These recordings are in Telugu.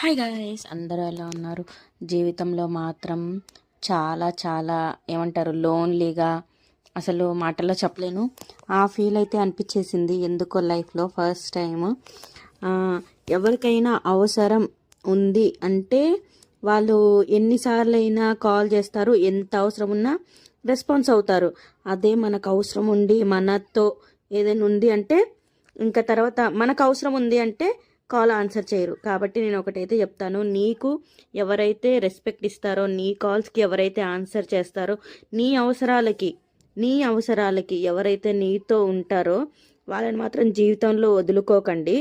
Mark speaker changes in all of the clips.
Speaker 1: హాయ్ గాయ్స్, అందరూ ఎలా ఉన్నారు? జీవితంలో మాత్రం చాలా చాలా ఏమంటారు లోన్లీగా, అసలు మాటల్లో చెప్పలేను. ఆ ఫీల్ అయితే అనిపించేసింది ఎందుకో లైఫ్లో ఫస్ట్ టైం. ఎవరికైనా అవసరం ఉంది అంటే వాళ్ళు ఎన్నిసార్లు అయినా కాల్ చేస్తారు, ఎంత అవసరం ఉన్నా రెస్పాన్స్ అవుతారు. అదే మనకు అవసరం ఉండి మనతో ఏదైనా ఉంది అంటే ఇంకా తర్వాత మనకు అవసరం ఉంది అంటే కాల్ ఆన్సర్ చేయరు. కాబట్టి నేను ఒకటైతే చెప్తాను, నీకు ఎవరైతే రెస్పెక్ట్ ఇస్తారో, నీ కాల్స్కి ఎవరైతే ఆన్సర్ చేస్తారో, నీ అవసరాలకి ఎవరైతే నీతో ఉంటారో వాళ్ళని మాత్రం జీవితంలో వదులుకోకండి.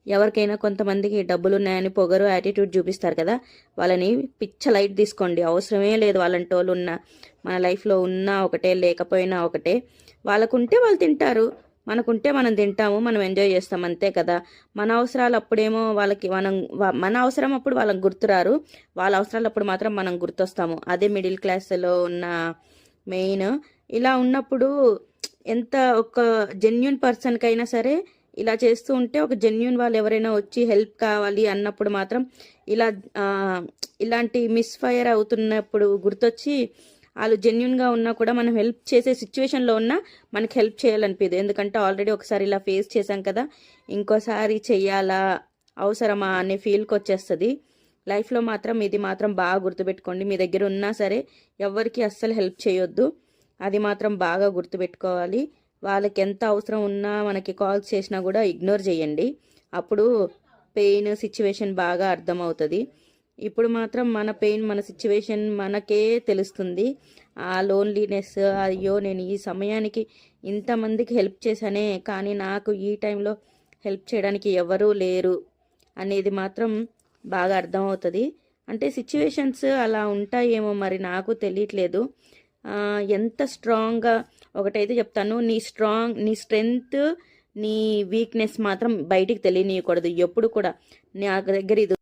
Speaker 1: ఎవరికైనా కొంతమందికి డబ్బులు ఉన్నాయని పొగరు యాటిట్యూడ్ చూపిస్తారు కదా, వాళ్ళని పిచ్చ లైట్ తీసుకోండి. అవసరమే లేదు వాళ్ళంటి వాళ్ళు ఉన్న మన లైఫ్లో ఉన్నా ఒకటే, లేకపోయినా ఒకటే. వాళ్ళకుంటే వాళ్ళు తింటారు, మనకుంటే మనం తింటాము, మనం ఎంజాయ్ చేస్తాం, అంతే కదా. మన అవసరాలు అప్పుడేమో వాళ్ళకి మన అవసరం అప్పుడు వాళ్ళకి గుర్తురారు, వాళ్ళ అవసరాలు అప్పుడు మాత్రం మనం గుర్తొస్తాము. అదే మిడిల్ క్లాస్లో ఉన్న మెయిన్. ఇలా ఉన్నప్పుడు ఎంత ఒక జెన్యున్ పర్సన్కైనా సరే ఇలా చేస్తూ ఉంటే, ఒక జెన్యున్ వాళ్ళు ఎవరైనా వచ్చి హెల్ప్ కావాలి అన్నప్పుడు మాత్రం ఇలా ఇలాంటి మిస్ఫైర్ అవుతున్నప్పుడు గుర్తొచ్చి వాళ్ళు జెన్యున్గా ఉన్నా కూడా మనం హెల్ప్ చేసే సిచ్యువేషన్లో ఉన్నా మనకి హెల్ప్ చేయాలనిపించదు. ఎందుకంటే ఆల్రెడీ ఒకసారి ఇలా ఫేస్ చేశాం కదా, ఇంకోసారి చెయ్యాలా, అవసరమా అనే ఫీల్కి వచ్చేస్తుంది. లైఫ్లో మాత్రం ఇది మాత్రం బాగా గుర్తుపెట్టుకోండి. మీ దగ్గర ఉన్నా సరే ఎవరికి అస్సలు హెల్ప్ చేయొద్దు, అది మాత్రం బాగా గుర్తుపెట్టుకోవాలి. వాళ్ళకి ఎంత అవసరం ఉన్నా మనకి కాల్స్ చేసినా కూడా ఇగ్నోర్ చేయండి. అప్పుడు పెయిన్ సిచ్యువేషన్ బాగా అర్థమవుతుంది. ఇప్పుడు మాత్రం మన పెయిన్, మన సిచ్యువేషన్ మనకే తెలుస్తుంది. ఆ లోన్లీనెస్, అయ్యో నేను ఈ సమయానికి ఇంతమందికి హెల్ప్ చేశానే కానీ నాకు ఈ టైంలో హెల్ప్ చేయడానికి ఎవరూ లేరు అనేది మాత్రం బాగా అర్థమవుతుంది. అంటే సిచ్యువేషన్స్ అలా ఉంటాయేమో, మరి నాకు తెలియట్లేదు. ఎంత స్ట్రాంగ్గా, ఒకటైతే చెప్తాను, నీ స్ట్రెంగ్త్, నీ వీక్నెస్ మాత్రం బయటికి తెలియనియకూడదు ఎప్పుడు కూడా. నా దగ్గర ఇది.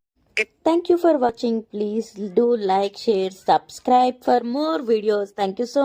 Speaker 1: Thank you for watching. Please do like, share, subscribe for more videos. Thank you so